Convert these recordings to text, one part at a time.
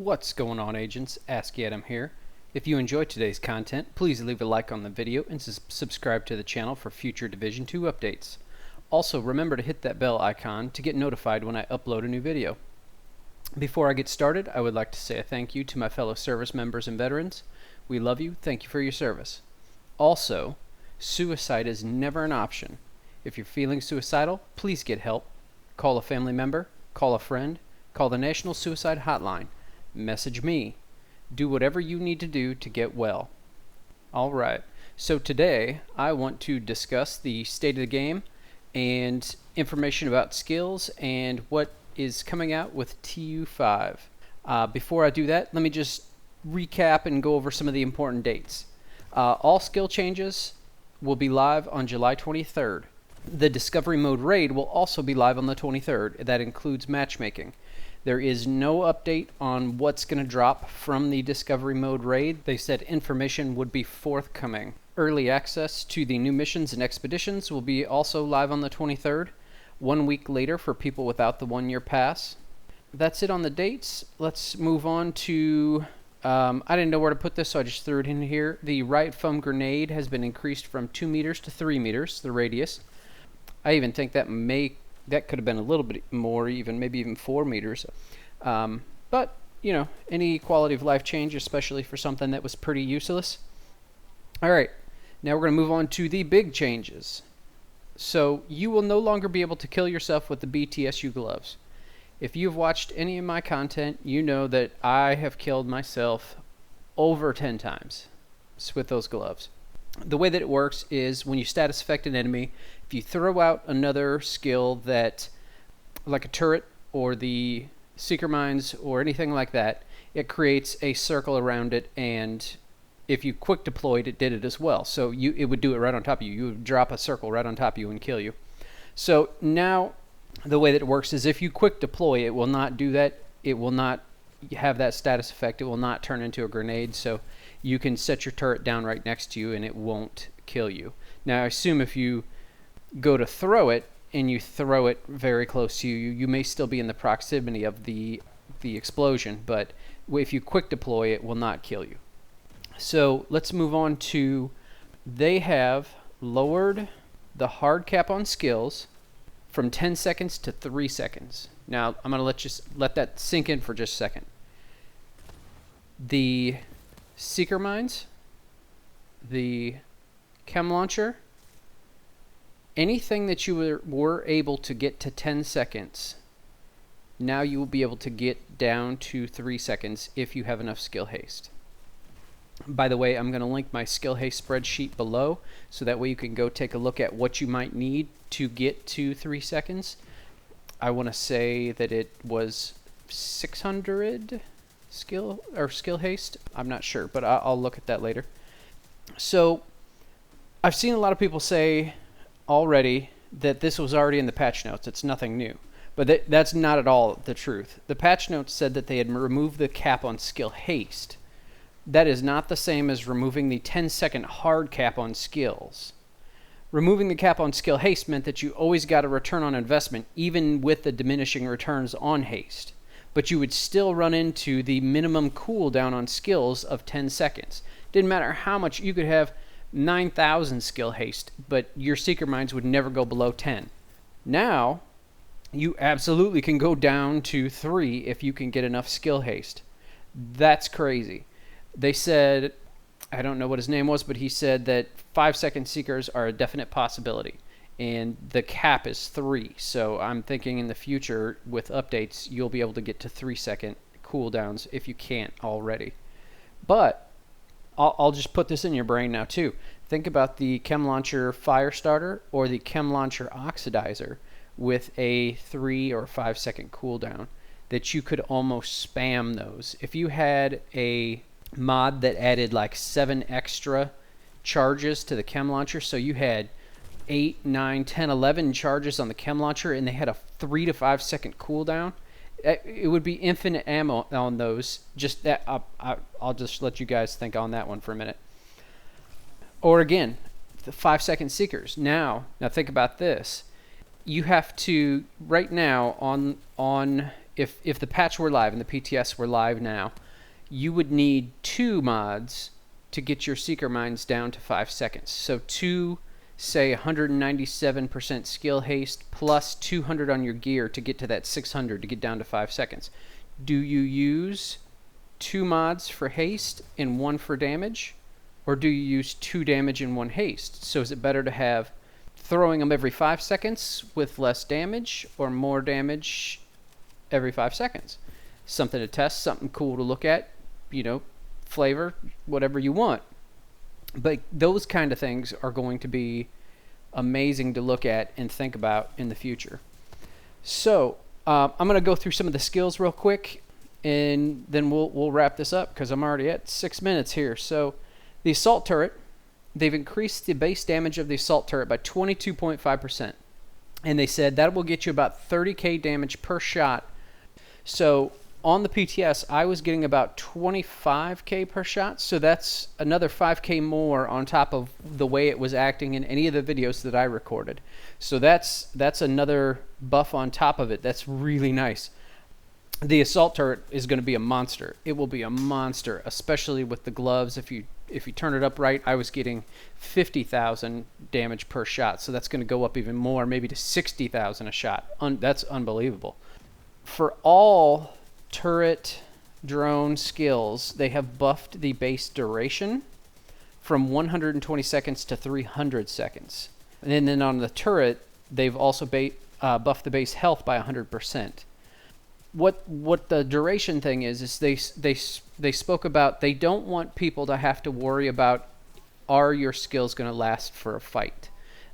What's going on, agents? Ask Adam here. If you enjoyed today's content, please leave a like on the video and subscribe to the channel for future Division 2 updates. Also, remember to hit that bell icon to get notified when I upload a new video. Before I get started, I would like to say a thank you to my fellow service members and veterans. We love you. Thank you for your service. Also, suicide is never an option. If you're feeling suicidal, please get help. Call a family member, call a friend, call the National Suicide Hotline. Message me. Do whatever you need to do to get well. Alright, so today I want to discuss the state of the game and information about skills and what is coming out with TU5. Before I do that, let me just recap and go over some of the important dates. All skill changes will be live on July 23rd. The Discovery Mode Raid will also be live on the 23rd. That includes matchmaking. There is no update on what's going to drop from the Discovery Mode Raid. They said information would be forthcoming. Early access to the new missions and expeditions will be also live on the 23rd, 1 week later for people without the 1-year pass. That's it on the dates. Let's move on to... I didn't know where to put this, so I just threw it in here. The riot foam grenade has been increased from 2 meters to 3 meters, the radius. I even think that could have been a little bit more, even maybe even 4 meters. But, you know, any quality of life change, especially for something that was pretty useless. Alright, now we're going to move on to the big changes. So, you will no longer be able to kill yourself with the BTSU gloves. If you've watched any of my content, you know that I have killed myself over 10 times with those gloves. The way that it works is when you status effect an enemy, if you throw out another skill that, like a turret or the seeker mines or anything like that, it creates a circle around it, and if you quick deployed, it did it as well. So it would do it right on top of you. You would drop a circle right on top of you and kill you. So now the way that it works is if you quick deploy, it will not do that. It will not have that status effect. It will not turn into a grenade. So you can set your turret down right next to you and it won't kill you. Now I assume if you go to throw it and you throw it very close to you, you may still be in the proximity of the explosion, but if you quick deploy, it will not kill you. So let's move on to, they have lowered the hard cap on skills from 10 seconds to 3 seconds. Now I'm going to let that sink in for just a second. The seeker mines, the chem launcher, anything that you were able to get to 10 seconds, now you will be able to get down to 3 seconds if you have enough skill haste. By the way, I'm going to link my skill haste spreadsheet below, so that way you can go take a look at what you might need to get to 3 seconds. I want to say that it was 600 skill haste. I'm not sure, but I'll look at that later. So I've seen a lot of people say already that this was already in the patch notes. It's nothing new. But that's not at all the truth. The patch notes said that they had removed the cap on skill haste. That is not the same as removing the 10-second hard cap on skills. Removing the cap on skill haste meant that you always got a return on investment, even with the diminishing returns on haste. But you would still run into the minimum cooldown on skills of 10 seconds. Didn't matter how much, you could have 9,000 skill haste, but your seeker mines would never go below 10. Now, you absolutely can go down to 3 if you can get enough skill haste. That's crazy. They said, I don't know what his name was, but he said that 5-second seekers are a definite possibility. And the cap is 3. So I'm thinking in the future with updates, you'll be able to get to 3-second cooldowns if you can't already. But I'll just put this in your brain now too. Think about the Chem Launcher Fire Starter or the Chem Launcher Oxidizer with a 3 or 5-second cooldown, that you could almost spam those. If you had a mod that added like 7 extra charges to the Chem Launcher, so you had 8, 9, 10, 11 charges on the Chem Launcher and they had a 3 to 5 second cooldown, it would be infinite ammo on those. Just that, I'll just let you guys think on that one for a minute. Or again, the 5-second seekers. Now think about this. You have to, right now on if the patch were live and the PTS were live now, you would need 2 mods to get your seeker mines down to 5 seconds. So 2, say 197% skill haste plus 200 on your gear to get to that 600 to get down to 5 seconds. Do you use 2 mods for haste and 1 for damage? Or do you use 2 damage and 1 haste? So is it better to have throwing them every 5 seconds with less damage, or more damage every 5 seconds? Something to test, something cool to look at, you know, flavor, whatever you want. But those kind of things are going to be amazing to look at and think about in the future. So I'm going to go through some of the skills real quick, and then we'll wrap this up because I'm already at 6 minutes here. So the assault turret, they've increased the base damage of the assault turret by 22.5%. And they said that will get you about 30k damage per shot. So on the PTS, I was getting about 25k per shot. So that's another 5k more on top of the way it was acting in any of the videos that I recorded. So that's another buff on top of it. That's really nice. The assault turret is going to be a monster. It will be a monster, especially with the gloves. If you turn it up right, I was getting 50,000 damage per shot. So that's going to go up even more, maybe to 60,000 a shot. That's unbelievable. For all turret drone skills, they have buffed the base duration from 120 seconds to 300 seconds. And then on the turret, they've also buffed the base health by 100%. What the duration thing is they spoke about they don't want people to have to worry about, are your skills going to last for a fight?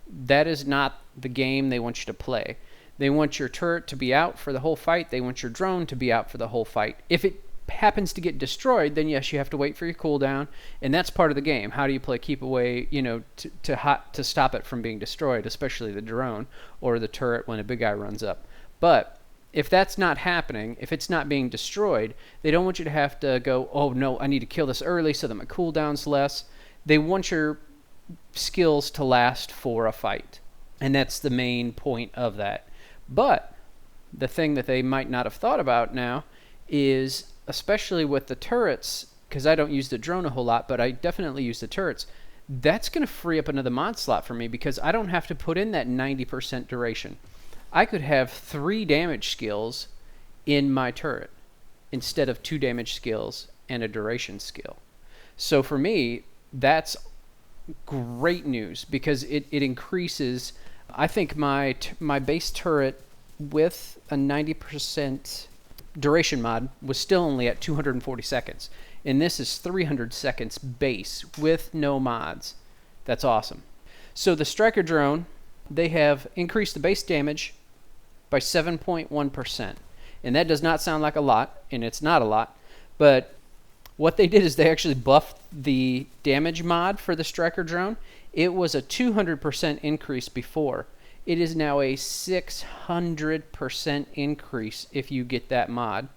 That is not the game they want you to play. They want your turret to be out for the whole fight. They want your drone to be out for the whole fight. If it happens to get destroyed, then yes, you have to wait for your cooldown, and that's part of the game. How do you play keep away, you know, to stop it from being destroyed, especially the drone or the turret when a big guy runs up. But if that's not happening, if it's not being destroyed, they don't want you to have to go, oh no, I need to kill this early so that my cooldown's less. They want your skills to last for a fight. And that's the main point of that. But the thing that they might not have thought about now is, especially with the turrets, because I don't use the drone a whole lot, but I definitely use the turrets, that's going to free up another mod slot for me because I don't have to put in that 90% duration. I could have 3 damage skills in my turret instead of 2 damage skills and a duration skill. So for me, that's great news because it increases. I think my base turret with a 90% duration mod was still only at 240 seconds. And this is 300 seconds base with no mods. That's awesome. So the Stryker Drone, they have increased the base damage by 7.1%. And that does not sound like a lot, and it's not a lot, but what they did is they actually buffed the damage mod for the Stryker Drone. It was a 200% increase before. It is now a 600% increase if you get that mod.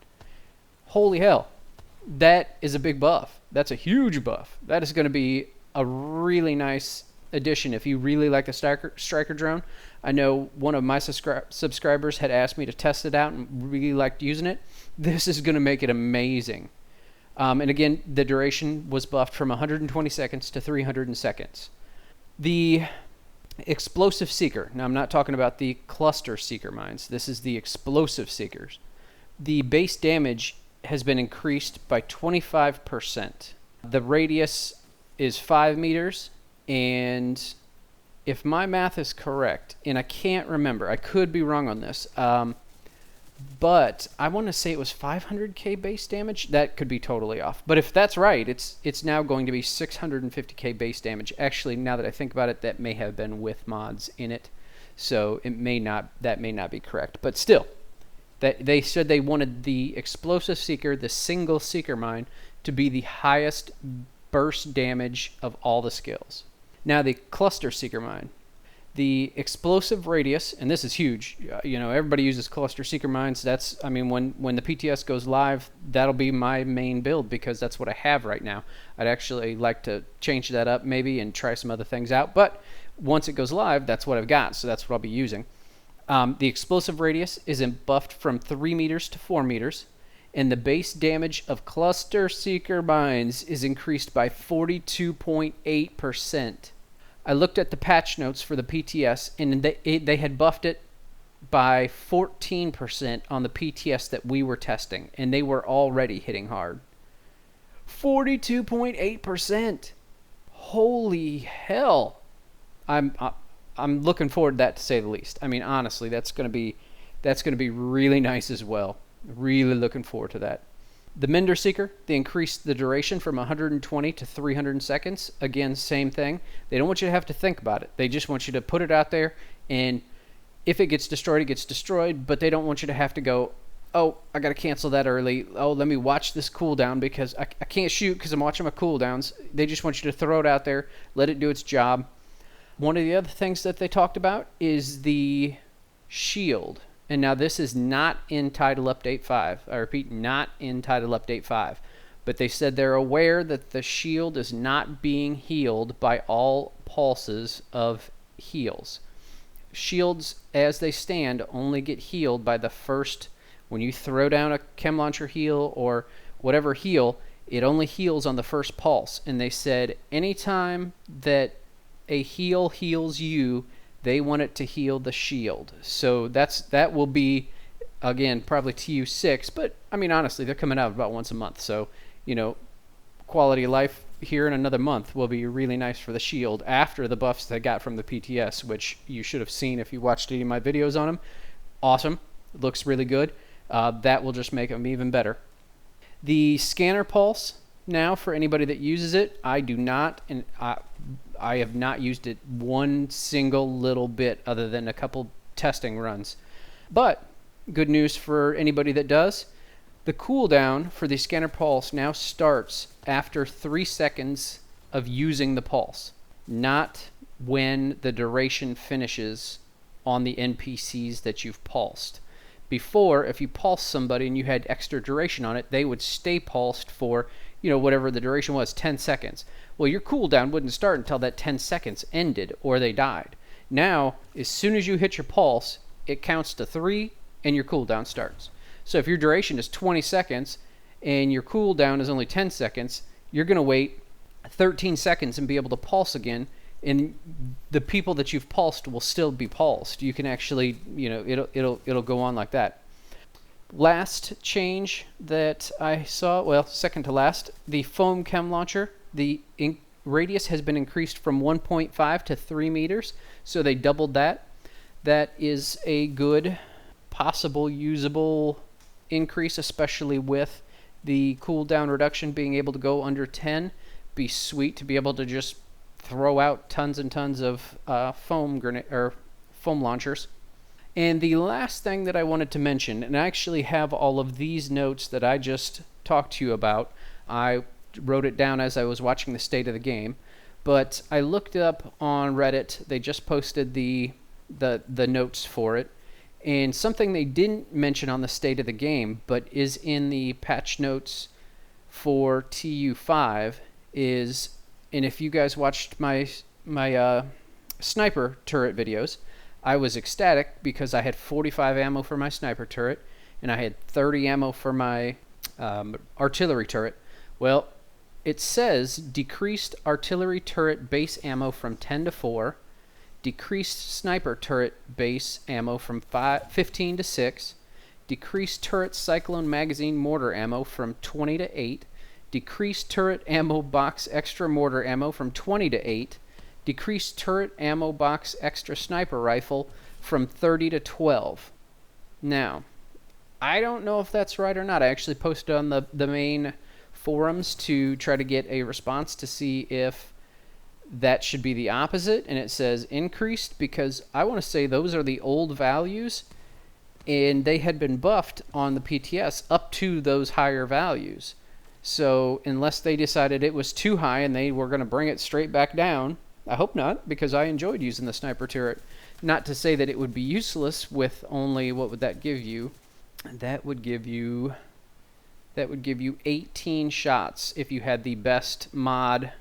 Holy hell. That is a big buff. That's a huge buff. That is going to be a really nice addition if you really like the Stryker Drone. I know one of my subscribers had asked me to test it out and really liked using it. This is going to make it amazing. And again, the duration was buffed from 120 seconds to 300 seconds. The Explosive Seeker. Now, I'm not talking about the Cluster Seeker mines. This is the Explosive Seekers. The base damage has been increased by 25%. The radius is 5 meters, and if my math is correct, and I can't remember, I could be wrong on this, but I want to say it was 500k base damage. That could be totally off. But if that's right, it's now going to be 650k base damage. Actually, now that I think about it, that may have been with mods in it, so that may not be correct. But still, they said they wanted the Explosive Seeker, the single Seeker mine, to be the highest burst damage of all the skills. Now the Cluster Seeker mine, the explosive radius, and this is huge. You know, everybody uses Cluster Seeker mines. That's, I mean, when the PTS goes live, that'll be my main build because that's what I have right now. I'd actually like to change that up maybe and try some other things out, but once it goes live, that's what I've got, so that's what I'll be using. The explosive radius is buffed from 3 meters to 4 meters, and the base damage of cluster seeker mines is increased by 42.8%. I looked at the patch notes for the PTS, and they had buffed it by 14% on the PTS that we were testing, and they were already hitting hard. 42.8%. Holy hell! I'm looking forward to that, to say the least. I mean, honestly, that's going to be really nice as well. Really looking forward to that. The Meanderseeker, they increased the duration from 120 to 300 seconds. Again, same thing. They don't want you to have to think about it. They just want you to put it out there, and if it gets destroyed, it gets destroyed, but they don't want you to have to go, oh, I got to cancel that early. Oh, let me watch this cooldown because I can't shoot because I'm watching my cooldowns. They just want you to throw it out there, let it do its job. One of the other things that they talked about is the shield. And now this is not in Title Update 5. I repeat, not in Title Update 5. But they said they're aware that the shield is not being healed by all pulses of heals. Shields, as they stand, only get healed by the first, when you throw down a chem launcher heal or whatever heal, it only heals on the first pulse. And they said anytime that a heal heals you, they want it to heal the shield. So that will be, again, probably TU6, but I mean, honestly, they're coming out about once a month. So, you know, quality of life here in another month will be really nice for the shield after the buffs they got from the PTS, which you should have seen if you watched any of my videos on them. Awesome. Looks really good. That will just make them even better. The scanner pulse, now for anybody that uses it, I do not, and I have not used it one single little bit other than a couple testing runs. But good news for anybody that does. The cooldown for the scanner pulse now starts after 3 seconds of using the pulse, not when the duration finishes on the NPCs that you've pulsed. Before, if you pulse somebody and you had extra duration on it, they would stay pulsed for, you know, whatever the duration was, 10 seconds. Well, your cooldown wouldn't start until that 10 seconds ended or they died. Now, as soon as you hit your pulse, it counts to 3 and your cooldown starts. So if your duration is 20 seconds and your cooldown is only 10 seconds, you're going to wait 13 seconds and be able to pulse again, and the people that you've pulsed will still be pulsed. You can actually, you know, it'll go on like that. Last change that I saw, well, second to last, the foam chem launcher, the radius has been increased from 1.5 to 3 meters, so they doubled that. That is a good, possible, usable increase, especially with the cooldown reduction being able to go under 10. Be sweet to be able to just throw out tons and tons of foam launchers. And the last thing that I wanted to mention, and I actually have all of these notes that I just talked to you about. I wrote it down as I was watching the state of the game, but I looked up on Reddit. They just posted the notes for it, and something they didn't mention on the state of the game, but is in the patch notes for TU5 is, and if you guys watched my sniper turret videos, I was ecstatic because I had 45 ammo for my sniper turret, and I had 30 ammo for my artillery turret. Well, it says decreased artillery turret base ammo from 10 to 4, decreased sniper turret base ammo from 15 to 6, decreased turret cyclone magazine mortar ammo from 20 to 8, decreased turret ammo box extra mortar ammo from 20 to 8, decreased turret ammo box extra sniper rifle from 30 to 12. Now, I don't know if that's right or not. I actually posted on the main forums to try to get a response to see if that should be the opposite, and it says increased because I want to say those are the old values, and they had been buffed on the PTS up to those higher values. So unless they decided it was too high and they were going to bring it straight back down, I hope not, because I enjoyed using the sniper turret. Not to say that it would be useless with only, what would that give you? That would give you 18 shots if you had the best mod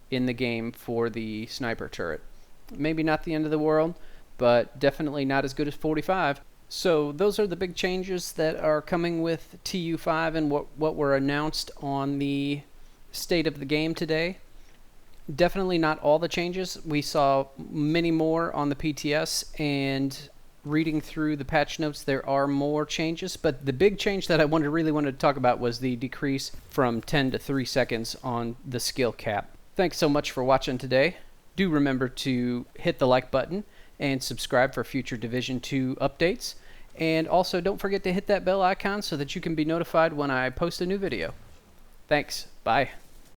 in the game for the sniper turret. Maybe not the end of the world, but definitely not as good as 45. So those are the big changes that are coming with TU5 and what were announced on the state of the game today. Definitely not all the changes. We saw many more on the PTS, and reading through the patch notes, there are more changes, but the big change that I really wanted to talk about was the decrease from 10 to 3 seconds on the skill cap. Thanks so much for watching today. Do remember to hit the like button and subscribe for future Division 2 updates. And also don't forget to hit that bell icon so that you can be notified when I post a new video. Thanks. Bye.